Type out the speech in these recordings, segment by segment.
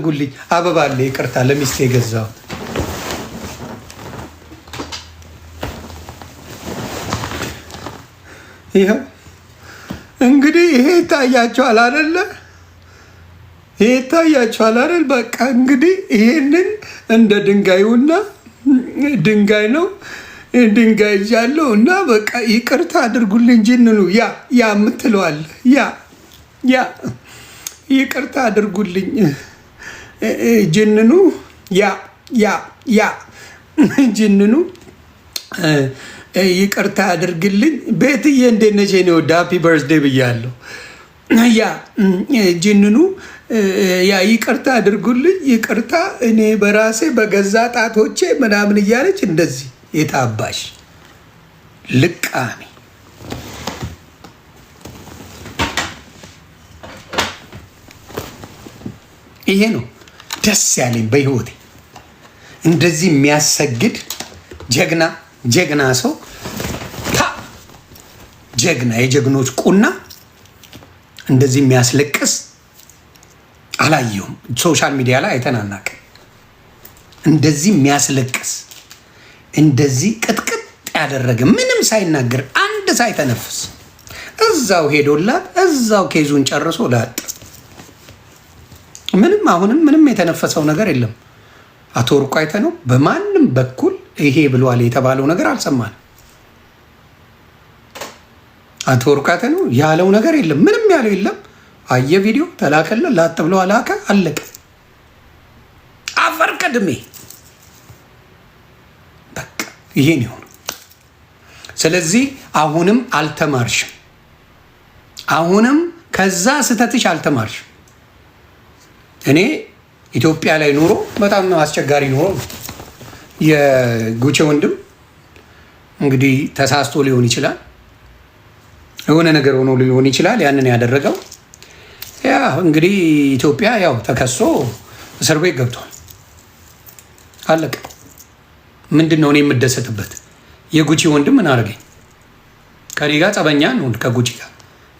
ጉልኝ አበባ አለ። ይቅርታ ለሚስቴ የገዛው ይሄው እንግዲህ ይሄ ታያቸዋል አይደለ? ይሄ ታያቸዋል አይደል? በቃ እንግዲህ ይሄንን እንደ ድንጋዩና ድንጋይ ነው ድንጋይ ይዣለሁ እና በቃ ይቅርታ አድርጉልኝ ጅንኑ ያ የምትለዋል ያ ይቅርታ አድርጉልኝ ጅንኑ ያ ጅንኑ ይቅርታ አድርግልኝ። ቤትዬ እንዴት ነሽ? እኔ ወደ ሃፒ በርዝዴ ብያለሁ። ያ ጅንኑ ያ ይቅርታ አድርጉልኝ ይቅርታ እኔ በራሴ በገዛ ጣቶቼ ምናምን እያለች እንደዚህ የታባሽ ልቃሚ ይሄ ነው ደስ ያለኝ በህይወቴ። እንደዚህ የሚያሰግድ ጀግና ሰው ጀግና የጀግኖች ቁና እንደዚህ የሚያስለቅስ አላየሁም። ሶሻል ሚዲያ ላይ አይተናናቅ። እንደዚህ የሚያስለቅስ እንደዚህ ቅጥቅጥ ያደረገ ምንም ሳይናገር አንድ ሳይተነፍስ እዛው ሄዶላት እዛው ኬዙን ጨርሶ ላጥ። ምንም አሁንም ምንም የተነፈሰው ነገር የለም። አቶ ወርቁ አይተነው በማንም በኩል ይሄ ብሏል የተባለው ነገር አልሰማንም። አቶ ወርቁ አይተነው ያለው ነገር የለም። ምንም ያለው የለም። አየ ቪዲዮ ተላከለ ላጥ ብሎ አላከ አለቀ። አፈር ቀድሜ በቃ ይሄን ይሁን። ስለዚህ አሁንም አልተማርሽም። አሁንም ከዛ ስተትሽ አልተማርሽም። እኔ ኢትዮጵያ ላይ ኑሮ በጣም አስቸጋሪ ኑሮ ነው። የጉቼ ወንድም እንግዲህ ተሳስቶ ሊሆን ይችላል፣ የሆነ ነገር ሆኖ ሊሆን ይችላል ያንን ያደረገው። ያ እንግዲህ ኢትዮጵያ ያው ተከሶ እስር ቤት ገብቷል። አለቀ። ምንድን ነው እኔ የምደሰትበት? የጉቼ ወንድም ምን አደረገኝ? ከኔ ጋር ጸበኛ ነው። ከጉቼ ጋር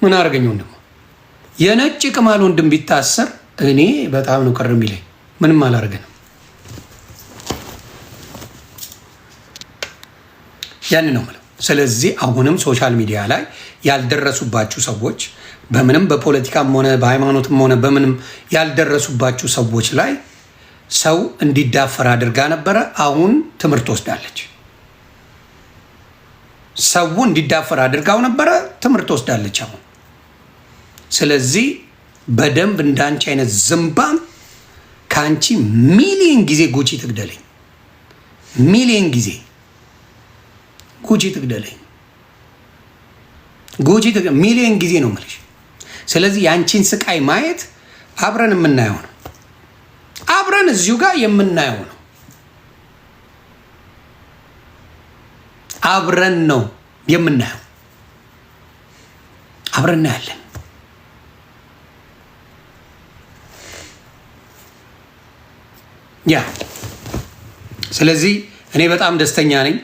ምን አደረገኝ? ወንድም የነጭ ቅማል ወንድም ቢታሰር እኔ በጣም ነው ቅር የሚለኝ። ምንም አላደረገንም። ያን ነው የምለው። ስለዚህ አሁንም ሶሻል ሚዲያ ላይ ያልደረሱባችሁ ሰዎች በምንም በፖለቲካም ሆነ በሃይማኖትም ሆነ በምንም ያልደረሱባችሁ ሰዎች ላይ ሰው እንዲዳፈር አድርጋ ነበረ። አሁን ትምህርት ወስዳለች። ሰው እንዲዳፈር አድርጋው ነበረ፣ ትምህርት ወስዳለች አሁን። ስለዚህ በደንብ እንዳንቺ አይነት ዝምባም ከአንቺ ሚሊዮን ጊዜ ጉቺ ትግደለኝ፣ ሚሊዮን ጊዜ ጉቺ ትግደለኝ፣ ሚሊዮን ጊዜ ነው የምልሽ። ስለዚህ የአንቺን ስቃይ ማየት አብረን የምናየው ነው። አብረን እዚሁ ጋር የምናየው ነው። አብረን ነው የምናየው። አብረን እናያለን። ያ ስለዚህ እኔ በጣም ደስተኛ ነኝ።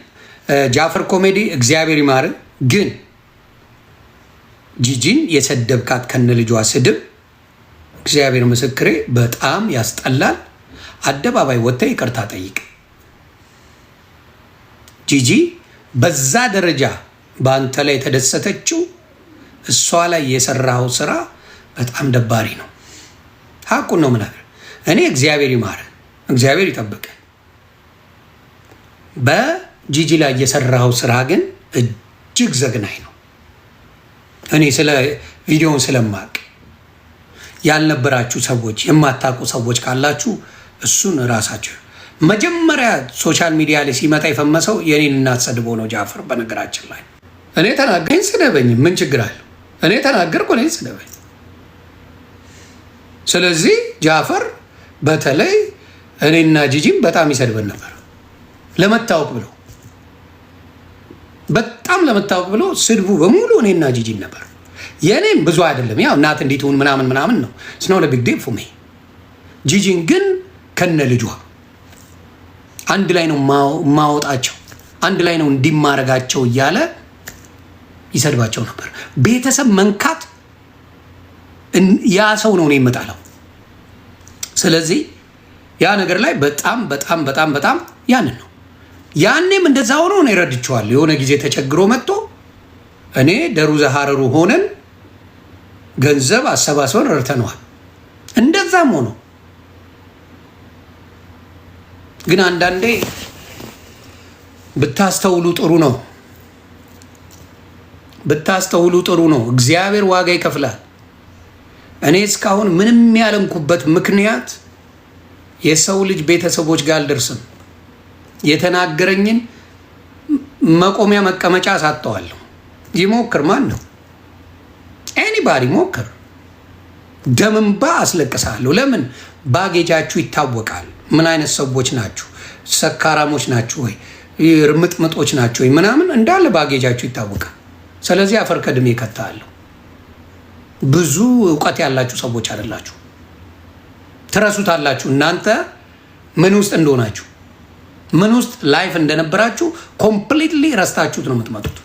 ጃፈር ኮሜዲ እግዚአብሔር ይማር። ግን ጂጂን የሰደብካት ከነ ልጇ ስድብ እግዚአብሔር ምስክሬ በጣም ያስጠላል። አደባባይ ወጥተህ ይቅርታ ጠይቅ። ጂጂ በዛ ደረጃ በአንተ ላይ የተደሰተችው እሷ ላይ የሰራው ስራ በጣም ደባሪ ነው። ሀቁን ነው ምናምን። እኔ እግዚአብሔር ይማር፣ እግዚአብሔር ይጠብቅ። በጂጂ ላይ የሰራው ስራ ግን እጅግ ዘግናኝ ነው። እኔ ስለ ቪዲዮውን ስለማቅ ያልነበራችሁ ሰዎች የማታውቁ ሰዎች ካላችሁ እሱን እራሳችሁ መጀመሪያ ሶሻል ሚዲያ ላይ ሲመጣ የፈመሰው የኔን እናት ሰድቦ ነው ጃፈር። በነገራችን ላይ እኔ ተናገረኝ ስደበኝ ምን ችግር አለው? እኔ ተናገርኩ፣ እኔ ስደበኝ። ስለዚህ ጃፈር በተለይ እኔና ጂጂም በጣም ይሰድበን ነበር። ለመታወቅ ብሎ በጣም ለመታወቅ ብሎ ስድቡ በሙሉ እኔና ጂጂን ነበር። የኔም ብዙ አይደለም፣ ያው እናት እንዴት ሁን ምናምን ምናምን ነው ስኖ ለቢግ ዴል ፎር ሚ። ጂጂን ግን ከነ ልጇ አንድ ላይ ነው ማወጣቸው፣ አንድ ላይ ነው እንዲማረጋቸው እያለ ይሰድባቸው ነበር። ቤተሰብ መንካት ያ ሰው ነው የምጣለው። ስለዚህ ያ ነገር ላይ በጣም በጣም በጣም በጣም ያንን ነው። ያኔም እንደዛ ሆኖ ነው ይረድቸዋል። የሆነ ጊዜ ተቸግሮ መጥቶ እኔ ደሩ ዘሐረሩ ሆነን ገንዘብ አሰባስበን ረድተነዋል። እንደዛም ሆኖ ግን አንዳንዴ ብታስተውሉ ጥሩ ነው። ብታስተውሉ ጥሩ ነው። እግዚአብሔር ዋጋ ይከፍላል። እኔ እስካሁን ምንም ያለንኩበት ምክንያት የሰው ልጅ ቤተሰቦች ጋር አልደርስም። የተናገረኝን መቆሚያ መቀመጫ አሳጠዋለሁ። ይሞክር ማን ነው? ኤኒባዲ ሞክር። ደምንባ አስለቅሳለሁ። ለምን? ባጌጃችሁ ይታወቃል። ምን አይነት ሰዎች ናችሁ? ሰካራሞች ናችሁ ወይ ርምጥምጦች ናችሁ ወይ ምናምን እንዳለ ባጌጃችሁ ይታወቃል። ስለዚህ አፈር ከድሜ ከታለሁ። ብዙ እውቀት ያላችሁ ሰዎች አይደላችሁ። ትረሱታላችሁ። እናንተ ምን ውስጥ እንደሆናችሁ ምን ውስጥ ላይፍ እንደነበራችሁ ኮምፕሊትሊ ረስታችሁት ነው የምትመጡት።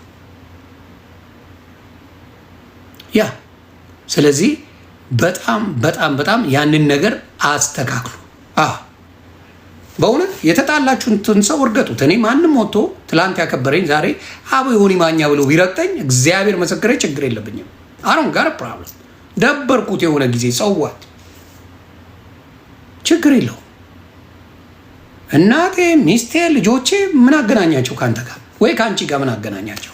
ያ ስለዚህ በጣም በጣም በጣም ያንን ነገር አስተካክሉ። በእውነት የተጣላችሁትን ሰው እርገጡት። እኔ ማንም ወጥቶ ትላንት ያከበረኝ ዛሬ አቦ የሆኒ ማኛ ብሎ ቢረግጠኝ እግዚአብሔር መሰከረ ችግር የለብኝም። አሁን ጋር ፕሮብለም ደበርኩት የሆነ ጊዜ ሰዋት ችግር የለው። እናቴ፣ ሚስቴ፣ ልጆቼ ምን አገናኛቸው ከአንተ ጋር ወይ ከአንቺ ጋር ምን አገናኛቸው?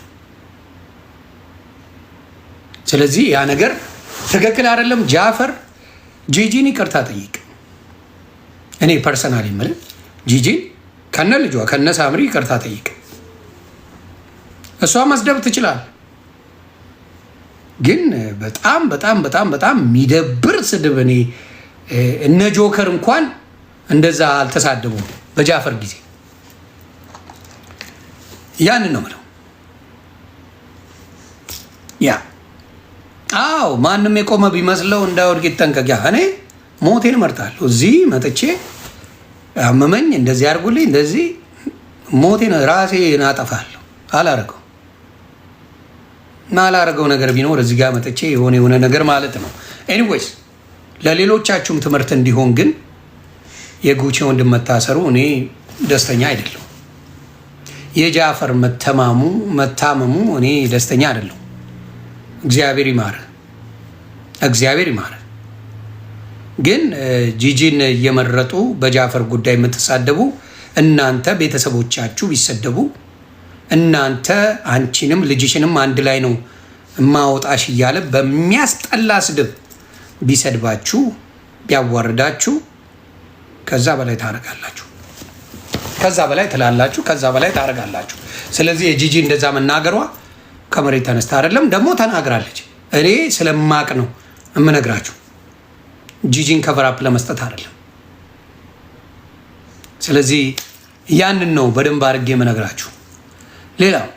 ስለዚህ ያ ነገር ትክክል አይደለም። ጃፈር ጂጂን ይቅርታ ጠይቅ። እኔ ፐርሰናል የምልህ ጂጂን ከነ ልጇ ከነ ሳምሪ ይቅርታ ጠይቅ። እሷ መስደብ ትችላል፣ ግን በጣም በጣም በጣም በጣም የሚደብር ስድብ። እኔ እነ ጆከር እንኳን እንደዛ አልተሳደቡም በጃፈር ጊዜ። ያንን ነው የምለው። ያ አዎ ማንም የቆመ ቢመስለው እንዳይወድቅ ይጠንቀቅ። እኔ ሞቴን እመርጣለሁ። እዚህ መጥቼ አመመኝ እንደዚህ አድርጉልኝ እንደዚህ ሞቴን ራሴ እናጠፋለሁ። አላረገው ማላረገው ነገር ቢኖር እዚህ ጋር መጥቼ የሆነ ነገር ማለት ነው። ኤኒዌይስ ለሌሎቻችሁም ትምህርት እንዲሆን ግን የጉቺ ወንድም መታሰሩ እኔ ደስተኛ አይደለሁ። የጃፈር መታመሙ እኔ ደስተኛ አይደለሁ። እግዚአብሔር ይማረ፣ እግዚአብሔር ይማረ። ግን ጂጂን እየመረጡ በጃፈር ጉዳይ የምትሳደቡ እናንተ ቤተሰቦቻችሁ ቢሰደቡ እናንተ አንቺንም ልጅሽንም አንድ ላይ ነው ማወጣሽ እያለ በሚያስጠላ ስድብ ቢሰድባችሁ ቢያዋርዳችሁ ከዛ በላይ ታረጋላችሁ፣ ከዛ በላይ ትላላችሁ፣ ከዛ በላይ ታረጋላችሁ። ስለዚህ የጂጂ እንደዛ መናገሯ ከመሬት ተነስታ አይደለም፣ ደግሞ ተናግራለች። እኔ ስለማቅ ነው የምነግራችሁ፣ ጂጂን ከቨራፕ ለመስጠት አይደለም። ስለዚህ ያንን ነው በደንብ አድርጌ የምነግራችሁ። ሌላው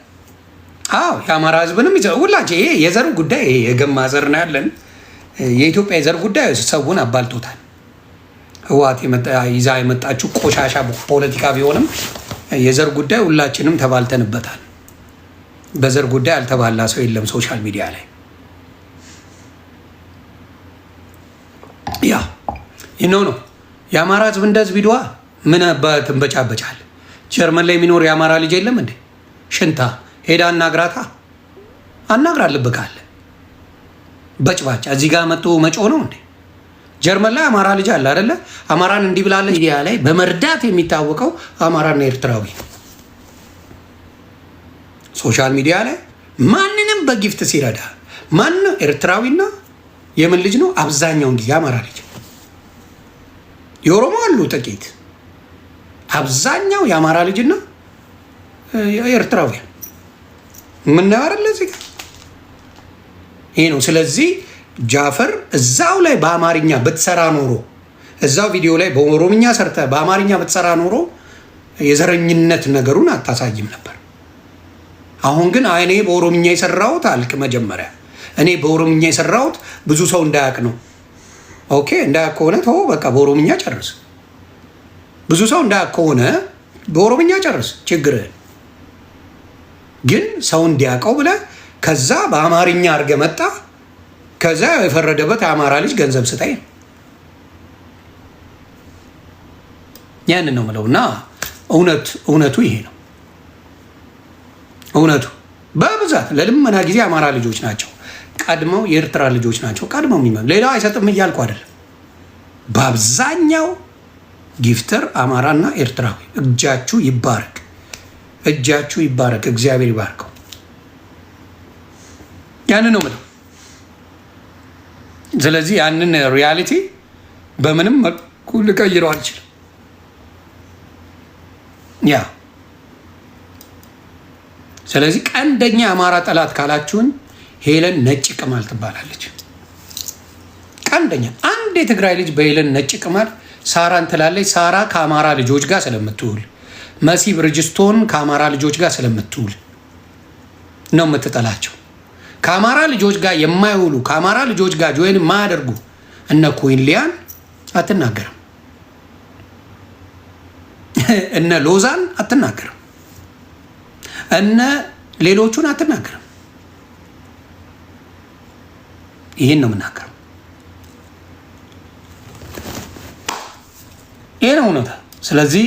የአማራ ሕዝብንም ሁላችሁ ይሄ የዘር ጉዳይ የገማ ዘር ነው ያለን። የኢትዮጵያ የዘር ጉዳይ ሰውን አባልቶታል። ህወሓት ይዛ የመጣችሁ ቆሻሻ ፖለቲካ ቢሆንም የዘር ጉዳይ ሁላችንም ተባልተንበታል። በዘር ጉዳይ አልተባላ ሰው የለም ሶሻል ሚዲያ ላይ። ያ ነው የአማራ ሕዝብ እንደዚህ ቢድዋ ምን ትንበጫበጫል? ጀርመን ላይ የሚኖር የአማራ ልጅ የለም እንዴ? ሽንታ ሄዳ አናግራታ አናግራልብካለ በጭባጭ እዚህ ጋር መጥቶ መጮ ነው እንዴ? ጀርመን ላይ አማራ ልጅ አለ አይደለ? አማራን እንዲህ ብላለ ሚዲያ ላይ በመርዳት የሚታወቀው አማራና ኤርትራዊ ሶሻል ሚዲያ ላይ ማንንም በጊፍት ሲረዳ ማን ኤርትራዊና የምን ልጅ ነው? አብዛኛውን ጊዜ አማራ ልጅ። የኦሮሞ አሉ ጥቂት፣ አብዛኛው የአማራ ልጅና ኤርትራዊ ምናወራ ለዚህ ይሄ ነው። ስለዚህ ጃፈር እዛው ላይ በአማርኛ ብትሰራ ኖሮ እዛው ቪዲዮ ላይ በኦሮምኛ ሰርተ በአማርኛ ብትሰራ ኖሮ የዘረኝነት ነገሩን አታሳይም ነበር። አሁን ግን እኔ በኦሮምኛ የሰራሁት አልክ መጀመሪያ እኔ በኦሮምኛ የሰራሁት ብዙ ሰው እንዳያውቅ ነው። ኦኬ እንዳያውቅ ከሆነ ተው በቃ በኦሮምኛ ጨርስ። ብዙ ሰው እንዳያውቅ ከሆነ በኦሮምኛ ጨርስ ችግርህን። ግን ሰው እንዲያውቀው ብለህ ከዛ በአማርኛ አድርገህ መጣ። ከዛ የፈረደበት የአማራ ልጅ ገንዘብ ስጠኝ። ያንን ነው ምለው እና እውነቱ ይሄ ነው። እውነቱ በብዛት ለልመና ጊዜ አማራ ልጆች ናቸው ቀድመው፣ የኤርትራ ልጆች ናቸው ቀድመው የሚመጡ። ሌላው አይሰጥም እያልኩ አይደለም። በአብዛኛው ጊፍተር አማራና ኤርትራዊ። እጃችሁ ይባረክ፣ እጃችሁ ይባረክ፣ እግዚአብሔር ይባርከው። ያንን ነው ምለው። ስለዚህ ያንን ሪያሊቲ በምንም መልኩ ልቀይረው አልችልም። ያ ስለዚህ ቀንደኛ አማራ ጠላት ካላችሁን ሄለን ነጭ ቅማል ትባላለች። ቀንደኛ አንድ የትግራይ ልጅ በሄለን ነጭ ቅማል ሳራን ትላለች። ሳራ ከአማራ ልጆች ጋር ስለምትውል፣ መሲ ብርጅስቶን ከአማራ ልጆች ጋር ስለምትውል ነው የምትጠላቸው። ከአማራ ልጆች ጋር የማይውሉ ከአማራ ልጆች ጋር ጆይን የማያደርጉ እነ ኩዊንሊያን አትናገርም፣ እነ ሎዛን አትናገርም፣ እነ ሌሎቹን አትናገርም። ይህን ነው የምናገረው። ይህ ነው እውነታ። ስለዚህ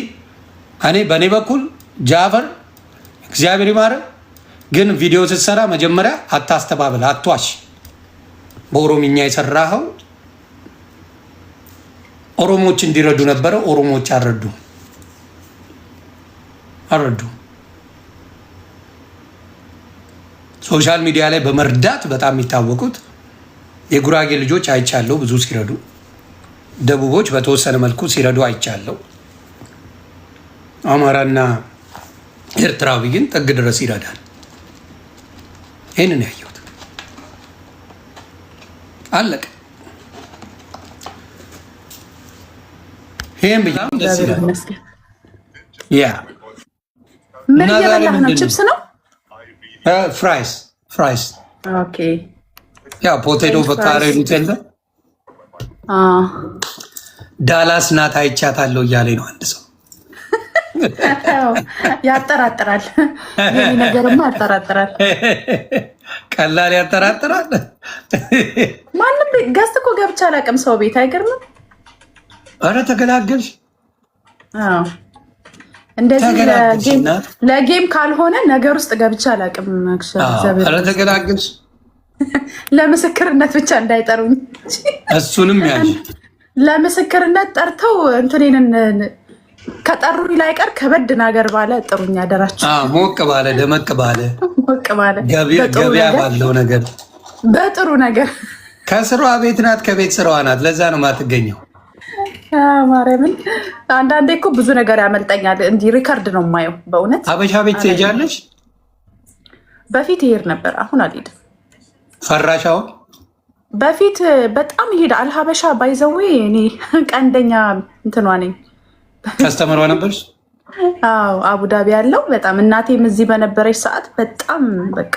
እኔ በእኔ በኩል ጃፈር እግዚአብሔር ይማረ፣ ግን ቪዲዮ ስትሰራ መጀመሪያ አታስተባብል፣ አትዋሽ። በኦሮምኛ የሰራኸው ኦሮሞዎች እንዲረዱ ነበረ። ኦሮሞዎች አልረዱም። ሶሻል ሚዲያ ላይ በመርዳት በጣም የሚታወቁት የጉራጌ ልጆች አይቻለሁ ብዙ ሲረዱ፣ ደቡቦች በተወሰነ መልኩ ሲረዱ አይቻለሁ። አማራና ኤርትራዊ ግን ጥግ ድረስ ይረዳል። ይህንን ያየሁት አለቀ። ይህም በጣም ደስ ይላል። ያ ምን እየበላህ ነው? ቺፕስ ነው? ፍራይስ። ኦኬ። ያ ፖቴቶ በካሬት እንደ ዳላስ ናት አይቻታለሁ እያለኝ ነው አንድ ሰው። ያጠራጥራል። ይሄ ነገርማ ያጠራጥራል። ቀላል ያጠራጥራል። ማንም ገዝት እኮ ገብቼ አላውቅም ሰው ቤት። አይገርምም? አረ ተገላገልሽ። እንደዚህ ለጌም ካልሆነ ነገር ውስጥ ገብቼ አላውቅም። አረ ተገላገልሽ። ለምስክርነት ብቻ እንዳይጠሩኝ። እሱንም ያዥ። ለምስክርነት ጠርተው እንትኔን ከጠሩኝ ላይ ቀር ከበድ ነገር ባለ ጥሩኝ አደራችሁ። ሞቅ ባለ ደመቅ ባለ ገበያ ባለው ነገር በጥሩ ነገር። ከስራዋ ቤት ናት፣ ከቤት ስራዋ ናት። ለዛ ነው ማትገኘው። ማርያምን አንዳንዴ እኮ ብዙ ነገር ያመልጠኛል። እንዲህ ሪከርድ ነው የማየው። በእውነት አበሻ ቤት ትሄጃለሽ? በፊት ይሄድ ነበር፣ አሁን አልሄድም። ፈራሻው በፊት በጣም ይሄድ አልሀበሻ ባይዘዌ እኔ ቀንደኛ እንትኗ ነኝ። ከስተመሯ ነበርሽ? አዎ አቡዳቢ ያለው በጣም እናቴም እዚህ በነበረች ሰዓት በጣም በቃ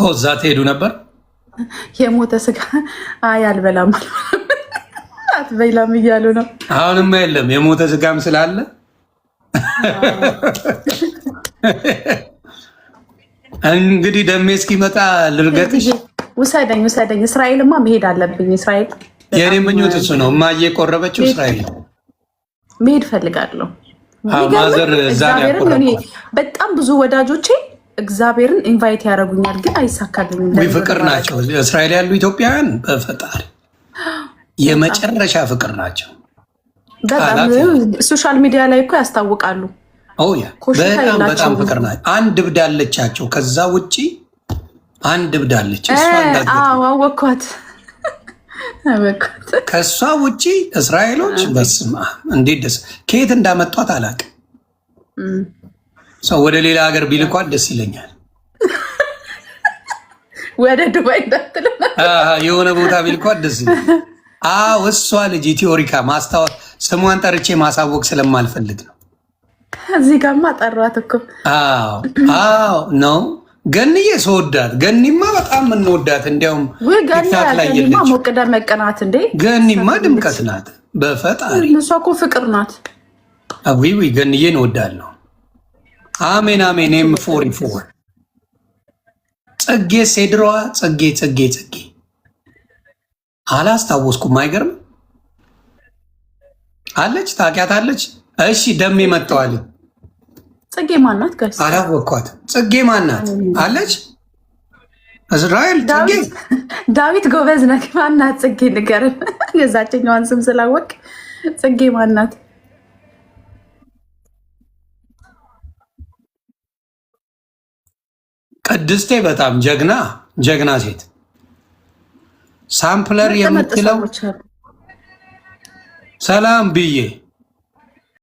እዛ ትሄዱ ነበር። የሞተ ስጋ አልበላም አትበላም እያሉ ነው። አሁንማ የለም የሞተ ስጋም ስላለ እንግዲህ ደሜ እስኪመጣ ልርገጥሽ። ውሰደኝ። እስራኤልማ መሄድ አለብኝ። እስራኤል የኔ ምኞት እሱ ነው። እማዬ የቆረበችው እስራኤል መሄድ ፈልጋለሁ። ማዘር በጣም ብዙ ወዳጆቼ እግዚአብሔርን ኢንቫይት ያደርጉኛል፣ ግን አይሳካልኝም። ፍቅር ናቸው እስራኤል ያሉ ኢትዮጵያውያን፣ በፈጣሪ የመጨረሻ ፍቅር ናቸው። በጣም ሶሻል ሚዲያ ላይ እኮ ያስታውቃሉ። በጣም ፍቅር ናቸው። አንድ እብድ አለቻቸው። ከዛ ውጭ አንድ እብድ አለች። አወኳት። ከእሷ ውጭ እስራኤሎች በስመ አብ እንዴት ደስ ከየት እንዳመጧት አላውቅም። ሰው ወደ ሌላ ሀገር ቢልኳት ደስ ይለኛል። ወደ ዱባይ እንዳትል የሆነ ቦታ ቢልኳት ደስ ይለኛል። እሷ ልጅ ኢትዮሪካ ማስታወቅ ስሟን ጠርቼ ማሳወቅ ስለማልፈልግ ነው። እዚህ ጋማ ጠሯት እኮ። ነው ገንዬ ሰወዳት። ገኒማ በጣም የምንወዳት እንዲያውም ቲክታክ ላይ የለች። ሞቅ ደመቅ ናት እንዴ! ገኒማ ድምቀት ናት። በፈጣሪ እሷ እኮ ፍቅር ናት። ዊ ገንዬ እንወዳለሁ። አሜን አሜን። M44 ጽጌ ሴድሯ ጽጌ አላስታወስኩም። አይገርም። አለች ታውቂያታለች? እሺ ደሜ መጥተዋል። ጽጌ ማናት? ጋር አላወቅኳት። ጽጌ ማናት አለች? እስራኤል ጽጌ ዳዊት ጎበዝ ነህ። ማናት ጽጌ ንገረን። የዛችኛዋን ስም ስላወቅ ጽጌ ማናት? ቅድስቴ በጣም ጀግና ሴት ሳምፕለር የምትለው ሰላም ብዬ